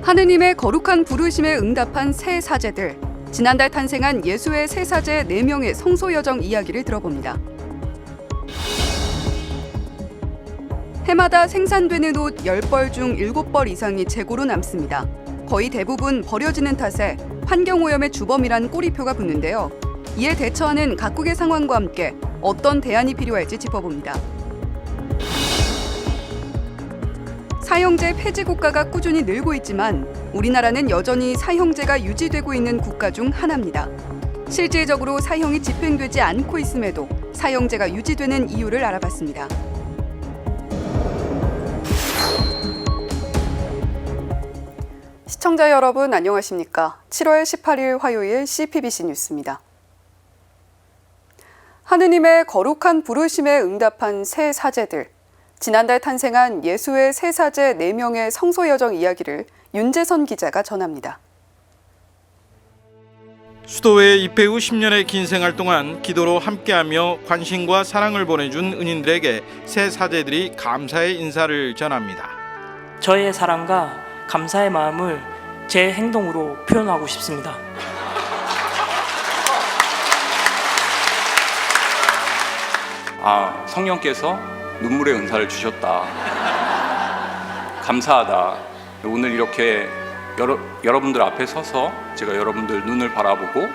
하느님의 거룩한 부르심에 응답한 새 사제들. 지난달 탄생한 예수의 새 사제 4명의 성소 여정 이야기를 들어봅니다. 해마다 생산되는 옷 10벌 중 7벌 이상이 재고로 남습니다. 거의 대부분 버려지는 탓에 환경오염의 주범이란 꼬리표가 붙는데요. 이에 대처하는 각국의 상황과 함께 어떤 대안이 필요할지 짚어봅니다. 사형제 폐지 국가가 꾸준히 늘고 있지만 우리나라는 여전히 사형제가 유지되고 있는 국가 중 하나입니다. 실질적으로 사형이 집행되지 않고 있음에도 사형제가 유지되는 이유를 알아봤습니다. 시청자 여러분 안녕하십니까? 7월 18일 화요일 CPBC 뉴스입니다. 하느님의 거룩한 부르심에 응답한 새 사제들. 지난달 탄생한 예수의 새 사제 4명의 성소 여정 이야기를 윤재선 기자가 전합니다. 수도에 입회 후 10년의 긴 생활 동안 기도로 함께하며 관심과 사랑을 보내준 은인들에게 새 사제들이 감사의 인사를 전합니다. 저의 사랑과 감사의 마음을 제 행동으로 표현하고 싶습니다. 성령께서 눈물의 은사를 주셨다. 감사하다. 오늘 이렇게 여러분들 앞에 서서 제가 여러분들 눈을 바라보고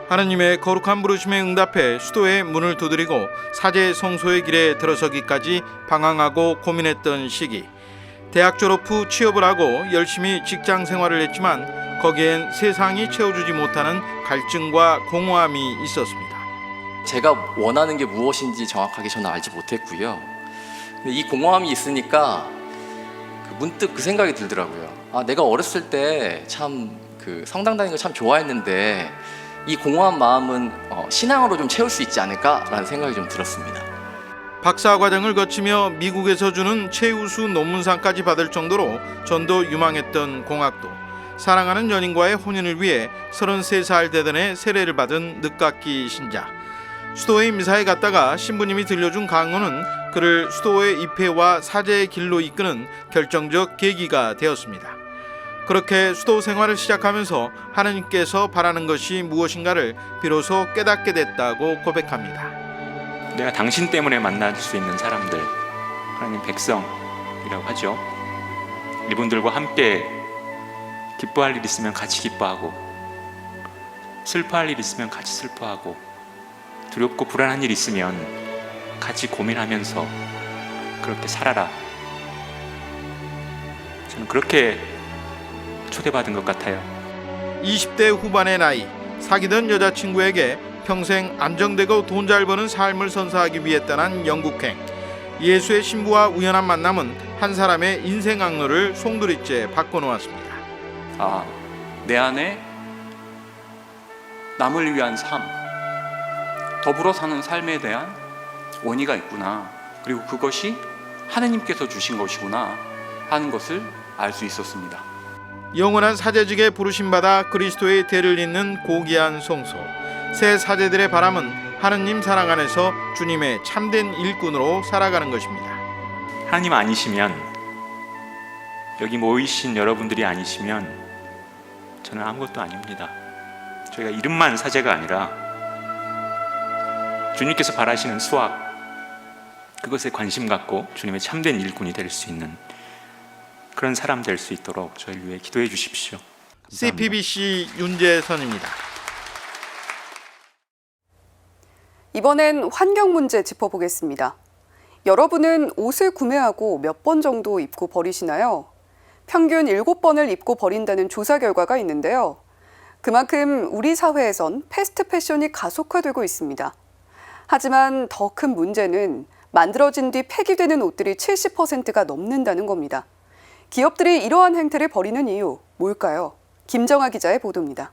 하느님의 거룩한 부르심에 응답해 수도의 문을 두드리고 사제 성소의 길에 들어서기까지 방황하고 고민했던 시기. 대학 졸업 후 취업을 하고 열심히 직장 생활을 했지만 거기엔 세상이 채워주지 못하는 갈증과 공허함이 있었습니다. 제가 원하는 게 무엇인지 정확하게 저는 알지 못했고요. 근데 이 공허함이 있으니까 문득 그 생각이 들더라고요. 내가 어렸을 때 참 성당 다니는 거 참 좋아했는데 이 공허한 마음은 신앙으로 좀 채울 수 있지 않을까라는 생각이 좀 들었습니다. 박사 과정을 거치며 미국에서 주는 최우수 논문상까지 받을 정도로 전도 유망했던 공학도. 사랑하는 연인과의 혼인을 위해 33살 되던 세례를 받은 늦깎이 신자. 수도의 미사에 갔다가 신부님이 들려준 강언은 그를 수도의 입회와 사제의 길로 이끄는 결정적 계기가 되었습니다. 그렇게 수도 생활을 시작하면서 하느님께서 바라는 것이 무엇인가를 비로소 깨닫게 됐다고 고백합니다. 내가 당신 때문에 만날 수 있는 사람들, 하나님 백성이라고 하죠. 이분들과 함께 기뻐할 일 있으면 같이 기뻐하고, 슬퍼할 일 있으면 같이 슬퍼하고, 두렵고 불안한 일 있으면 같이 고민하면서 그렇게 살아라. 저는 그렇게 초대받은 것 같아요. 20대 후반의 나이, 사귀던 여자친구에게 평생 안정되고 돈 잘 버는 삶을 선사하기 위해 떠난 영국행. 예수의 신부와 우연한 만남은 한 사람의 인생 악로를 송두리째 바꿔놓았습니다. 내 안에 남을 위한 삶, 더불어 사는 삶에 대한 원의가 있구나. 그리고 그것이 하느님께서 주신 것이구나 하는 것을 알 수 있었습니다. 영원한 사제직에 부르심받아 그리스도의 대를 잇는 고귀한 성소. 새 사제들의 바람은 하느님 사랑 안에서 주님의 참된 일꾼으로 살아가는 것입니다. 하나님 아니시면, 여기 모이신 여러분들이 아니시면 저는 아무것도 아닙니다. 저희가 이름만 사제가 아니라 주님께서 바라시는 수학, 그것에 관심 갖고 주님의 참된 일꾼이 될 수 있는 그런 사람 될 수 있도록 저희를 위해 기도해 주십시오. 감사합니다. CPBC 윤재선입니다. 이번엔 환경 문제 짚어보겠습니다. 여러분은 옷을 구매하고 몇 번 정도 입고 버리시나요? 평균 7번을 입고 버린다는 조사 결과가 있는데요. 그만큼 우리 사회에선 패스트 패션이 가속화되고 있습니다. 하지만 더 큰 문제는 만들어진 뒤 폐기되는 옷들이 70%가 넘는다는 겁니다. 기업들이 이러한 행태를 벌이는 이유 뭘까요? 김정아 기자의 보도입니다.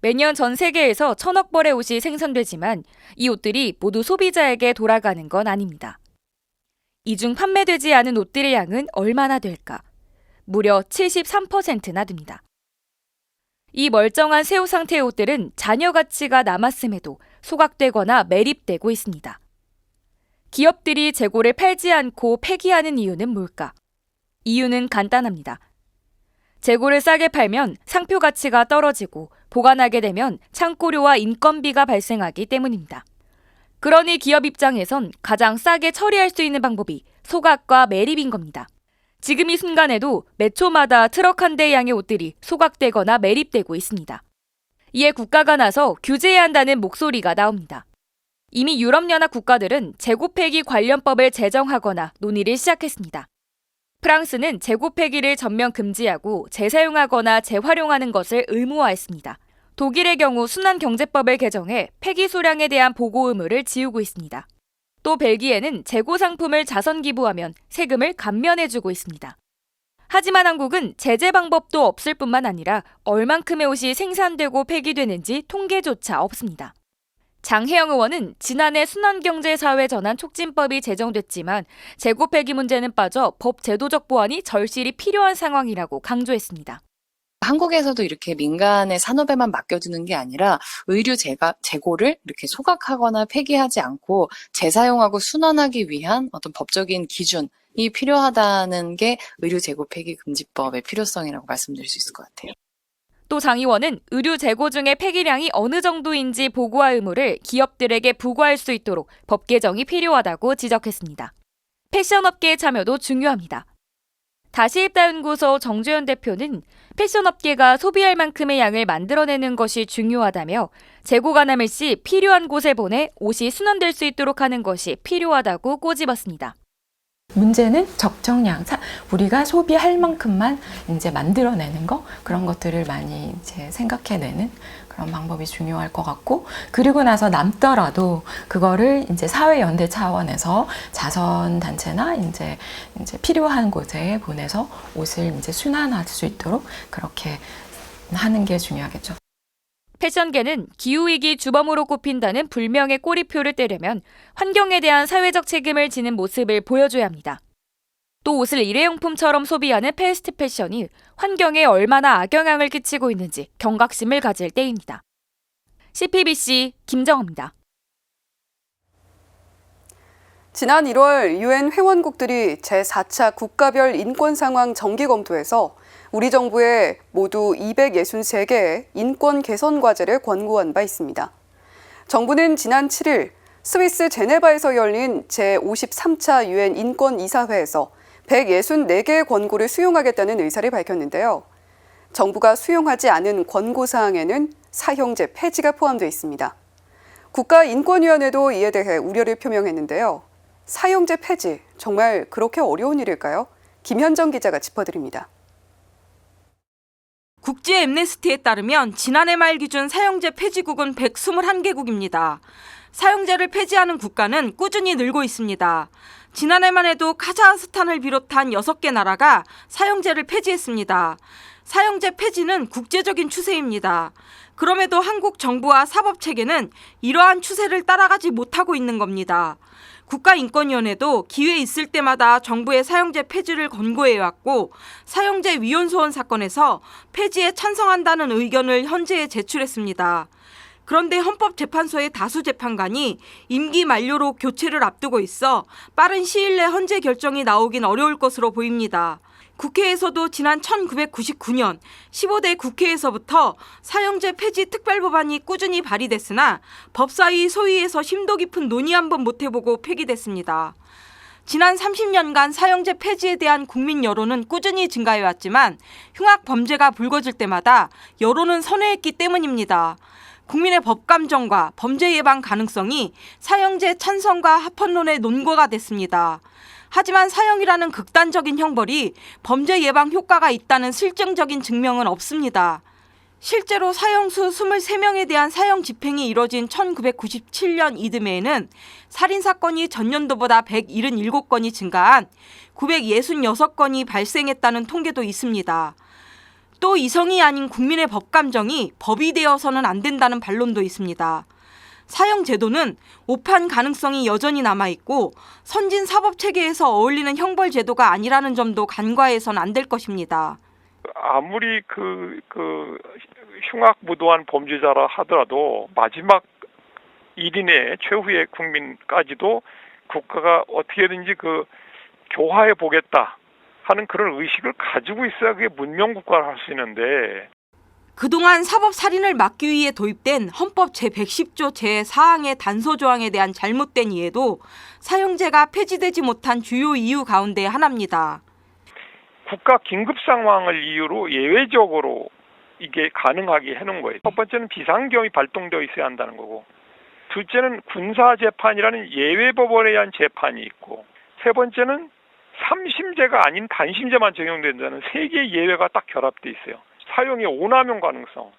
매년 전 세계에서 1,000억 벌의 옷이 생산되지만 이 옷들이 모두 소비자에게 돌아가는 건 아닙니다. 이 중 판매되지 않은 옷들의 양은 얼마나 될까? 무려 73%나 됩니다. 이 멀쩡한 새 옷 상태의 옷들은 잔여 가치가 남았음에도 소각되거나 매립되고 있습니다. 기업들이 재고를 팔지 않고 폐기하는 이유는 뭘까? 이유는 간단합니다. 재고를 싸게 팔면 상표 가치가 떨어지고 보관하게 되면 창고료와 인건비가 발생하기 때문입니다. 그러니 기업 입장에선 가장 싸게 처리할 수 있는 방법이 소각과 매립인 겁니다. 지금 이 순간에도 몇 초마다 트럭 한 대 양의 옷들이 소각되거나 매립되고 있습니다. 이에 국가가 나서 규제해야 한다는 목소리가 나옵니다. 이미 유럽연합 국가들은 재고 폐기 관련법을 제정하거나 논의를 시작했습니다. 프랑스는 재고 폐기를 전면 금지하고 재사용하거나 재활용하는 것을 의무화했습니다. 독일의 경우 순환경제법을 개정해 폐기 수량에 대한 보고 의무를 지우고 있습니다. 또 벨기에는 재고 상품을 자선 기부하면 세금을 감면해주고 있습니다. 하지만 한국은 제재 방법도 없을 뿐만 아니라 얼만큼의 옷이 생산되고 폐기되는지 통계조차 없습니다. 장혜영 의원은 지난해 순환경제사회 전환 촉진법이 제정됐지만 재고 폐기 문제는 빠져 법 제도적 보완이 절실히 필요한 상황이라고 강조했습니다. 한국에서도 이렇게 민간의 산업에만 맡겨두는 게 아니라 의류 재고를 이렇게 소각하거나 폐기하지 않고 재사용하고 순환하기 위한 어떤 법적인 기준이 필요하다는 게 의류 재고 폐기 금지법의 필요성이라고 말씀드릴 수 있을 것 같아요. 또 장 의원은 의류 재고 중의 폐기량이 어느 정도인지 보고할 의무를 기업들에게 부과할 수 있도록 법 개정이 필요하다고 지적했습니다. 패션업계의 참여도 중요합니다. 다시입다연구소 정주현 대표는 패션업계가 소비할 만큼의 양을 만들어내는 것이 중요하다며 재고가 남을 시 필요한 곳에 보내 옷이 순환될 수 있도록 하는 것이 필요하다고 꼬집었습니다. 문제는 적정량, 우리가 소비할 만큼만 이제 만들어내는 거, 그런 것들을 많이 이제 생각해내는 그런 방법이 중요할 것 같고, 그리고 나서 남더라도 그거를 이제 사회연대 차원에서 자선단체나 이제 필요한 곳에 보내서 옷을 이제 순환할 수 있도록 그렇게 하는 게 중요하겠죠. 패션계는 기후위기 주범으로 꼽힌다는 불명의 꼬리표를 떼려면 환경에 대한 사회적 책임을 지는 모습을 보여줘야 합니다. 또 옷을 일회용품처럼 소비하는 패스트 패션이 환경에 얼마나 악영향을 끼치고 있는지 경각심을 가질 때입니다. CPBC 김정호입니다. 지난 1월 UN 회원국들이 제4차 국가별 인권 상황 정기 검토에서 우리 정부에 모두 263개의 인권 개선 과제를 권고한 바 있습니다. 정부는 지난 7일 스위스 제네바에서 열린 제53차 UN 인권이사회에서 164개의 권고를 수용하겠다는 의사를 밝혔는데요. 정부가 수용하지 않은 권고사항에는 사형제 폐지가 포함되어 있습니다. 국가인권위원회도 이에 대해 우려를 표명했는데요. 사형제 폐지, 정말 그렇게 어려운 일일까요? 김현정 기자가 짚어드립니다. 국제 엠네스티에 따르면 지난해 말 기준 사형제 폐지국은 121개국입니다. 사형제를 폐지하는 국가는 꾸준히 늘고 있습니다. 지난해만 해도 카자흐스탄을 비롯한 6개 나라가 사형제를 폐지했습니다. 사형제 폐지는 국제적인 추세입니다. 그럼에도 한국 정부와 사법체계는 이러한 추세를 따라가지 못하고 있는 겁니다. 국가인권위원회도 기회 있을 때마다 정부의 사형제 폐지를 권고해왔고 사형제 위헌소원 사건에서 폐지에 찬성한다는 의견을 헌재에 제출했습니다. 그런데 헌법재판소의 다수 재판관이 임기 만료로 교체를 앞두고 있어 빠른 시일 내 헌재 결정이 나오긴 어려울 것으로 보입니다. 국회에서도 지난 1999년 15대 국회에서부터 사형제 폐지 특별법안이 꾸준히 발의됐으나 법사위 소위에서 심도 깊은 논의 한번 못 해보고 폐기됐습니다. 지난 30년간 사형제 폐지에 대한 국민 여론은 꾸준히 증가해왔지만 흉악 범죄가 불거질 때마다 여론은 선회했기 때문입니다. 국민의 법감정과 범죄 예방 가능성이 사형제 찬성과 합헌론의 논거가 됐습니다. 하지만 사형이라는 극단적인 형벌이 범죄 예방 효과가 있다는 실증적인 증명은 없습니다. 실제로 사형수 23명에 대한 사형 집행이 이뤄진 1997년 이듬해에는 살인사건이 전년도보다 177건이 증가한 966건이 발생했다는 통계도 있습니다. 또 이성이 아닌 국민의 법감정이 법이 되어서는 안 된다는 반론도 있습니다. 사형 제도는 오판 가능성이 여전히 남아있고 선진 사법체계에서 어울리는 형벌 제도가 아니라는 점도 간과해서는 안 될 것입니다. 아무리 흉악무도한 범죄자라 하더라도 마지막 1인의 최후의 국민까지도 국가가 어떻게든지 교화해 보겠다 하는 그런 의식을 가지고 있어야 그게 문명국가를 할 수 있는데, 그동안 사법살인을 막기 위해 도입된 헌법 제110조 제4항의 단서 조항에 대한 잘못된 이해도 사형제가 폐지되지 못한 주요 이유 가운데 하나입니다. 국가 긴급 상황을 이유로 예외적으로 이게 가능하게 해놓은 거예요. 첫 번째는 비상경이 발동되어 있어야 한다는 거고, 둘째는 군사재판이라는 예외법원에 의한 재판이 있고, 세 번째는 3심제가 아닌 단심제만 적용된다는 세 개의 예외가 딱 결합돼 있어요. 사형의 오남용 가능성,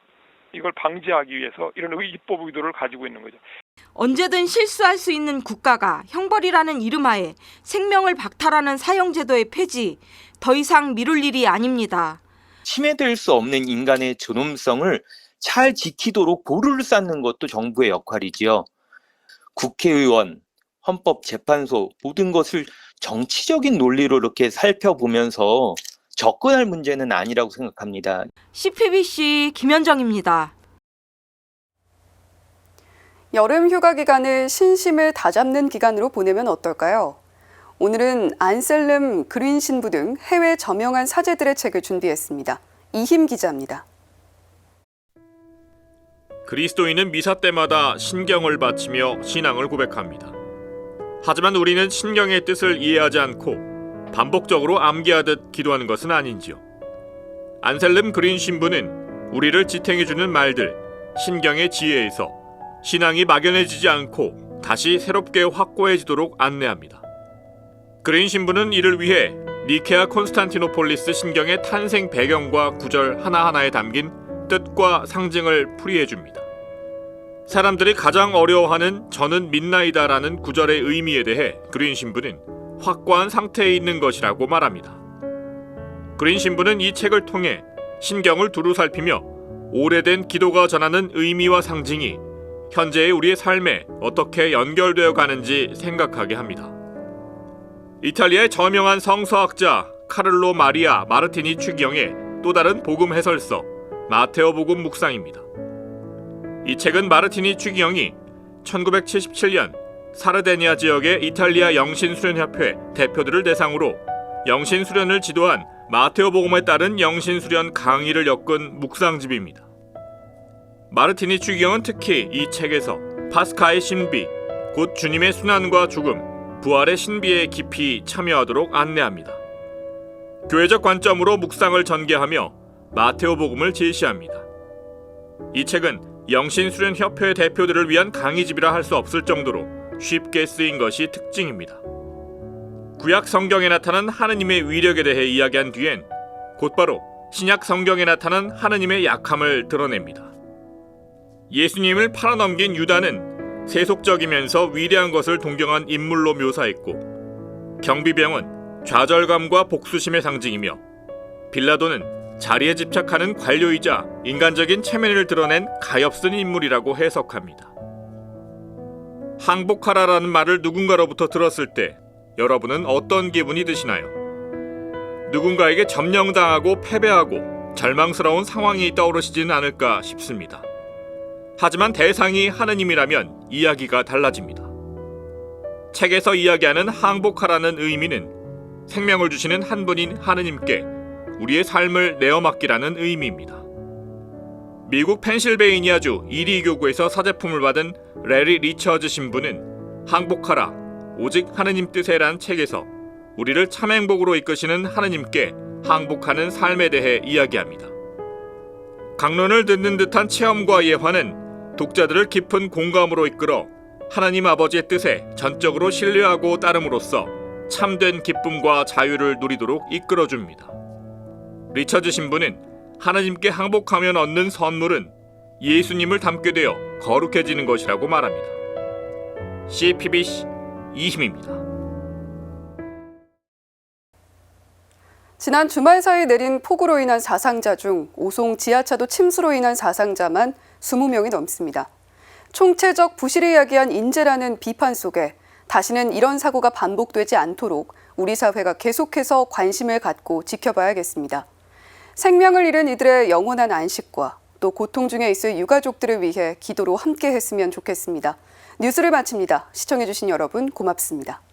이걸 방지하기 위해서 이런 입법 의도를 가지고 있는 거죠. 언제든 실수할 수 있는 국가가 형벌이라는 이름하에 생명을 박탈하는 사형제도의 폐지, 더 이상 미룰 일이 아닙니다. 침해될 수 없는 인간의 존엄성을 잘 지키도록 보루를 쌓는 것도 정부의 역할이지요. 국회의원, 헌법재판소 모든 것을 정치적인 논리로 이렇게 살펴보면서 접근할 문제는 아니라고 생각합니다. CPBC 김현정입니다. 여름 휴가 기간을 신심을 다잡는 기간으로 보내면 어떨까요? 오늘은 안셀름 그린 신부 등 해외 저명한 사제들의 책을 준비했습니다. 이힘 기자입니다. 그리스도인은 미사 때마다 신경을 바치며 신앙을 고백합니다. 하지만 우리는 신경의 뜻을 이해하지 않고 반복적으로 암기하듯 기도하는 것은 아닌지요. 안셀름 그린 신부는 우리를 지탱해주는 말들, 신경의 지혜에서 신앙이 막연해지지 않고 다시 새롭게 확고해지도록 안내합니다. 그린 신부는 이를 위해 니케아 콘스탄티노폴리스 신경의 탄생 배경과 구절 하나하나에 담긴 뜻과 상징을 풀이해줍니다. 사람들이 가장 어려워하는 저는 믿나이다라는 구절의 의미에 대해 그린 신부는 확고한 상태에 있는 것이라고 말합니다. 그린 신부는 이 책을 통해 신경을 두루 살피며 오래된 기도가 전하는 의미와 상징이 현재의 우리의 삶에 어떻게 연결되어 가는지 생각하게 합니다. 이탈리아의 저명한 성서학자 카를로 마리아 마르티니 추기경의 또 다른 복음 해설서 마테오 복음 묵상입니다. 이 책은 마르티니 추기경이 1977년 사르데니아 지역의 이탈리아 영신수련협회 대표들을 대상으로 영신수련을 지도한 마테오 복음에 따른 영신수련 강의를 엮은 묵상집입니다. 마르티니 추기경은 특히 이 책에서 파스카의 신비, 곧 주님의 순환과 죽음, 부활의 신비에 깊이 참여하도록 안내합니다. 교회적 관점으로 묵상을 전개하며 마테오 복음을 제시합니다. 이 책은 영신수련협회 대표들을 위한 강의집이라 할 수 없을 정도로 쉽게 쓰인 것이 특징입니다. 구약 성경에 나타난 하느님의 위력에 대해 이야기한 뒤엔 곧바로 신약 성경에 나타난 하느님의 약함을 드러냅니다. 예수님을 팔아넘긴 유다는 세속적이면서 위대한 것을 동경한 인물로 묘사했고, 경비병은 좌절감과 복수심의 상징이며, 빌라도는 자리에 집착하는 관료이자 인간적인 체면을 드러낸 가엾은 인물이라고 해석합니다. 항복하라라는 말을 누군가로부터 들었을 때 여러분은 어떤 기분이 드시나요? 누군가에게 점령당하고 패배하고 절망스러운 상황이 떠오르시지는 않을까 싶습니다. 하지만 대상이 하느님이라면 이야기가 달라집니다. 책에서 이야기하는 항복하라는 의미는 생명을 주시는 한 분인 하느님께 우리의 삶을 내어맡기라는 의미입니다. 미국 펜실베이니아주 이리 교구에서 사제품을 받은 레리 리처즈 신부는 항복하라, 오직 하느님 뜻에란 책에서 우리를 참행복으로 이끄시는 하느님께 항복하는 삶에 대해 이야기합니다. 강론을 듣는 듯한 체험과 예화는 독자들을 깊은 공감으로 이끌어 하나님 아버지의 뜻에 전적으로 신뢰하고 따름으로써 참된 기쁨과 자유를 누리도록 이끌어줍니다. 리처즈 신부는 하나님께 항복하면 얻는 선물은 예수님을 닮게 되어 거룩해지는 것이라고 말합니다. CPBC 이힘입니다. 지난 주말 사이 내린 폭우로 인한 사상자 중 오송 지하차도 침수로 인한 사상자만 20명이 넘습니다. 총체적 부실을 야기한 인재라는 비판 속에 다시는 이런 사고가 반복되지 않도록 우리 사회가 계속해서 관심을 갖고 지켜봐야겠습니다. 생명을 잃은 이들의 영원한 안식과 또 고통 중에 있을 유가족들을 위해 기도로 함께 했으면 좋겠습니다. 뉴스를 마칩니다. 시청해주신 여러분 고맙습니다.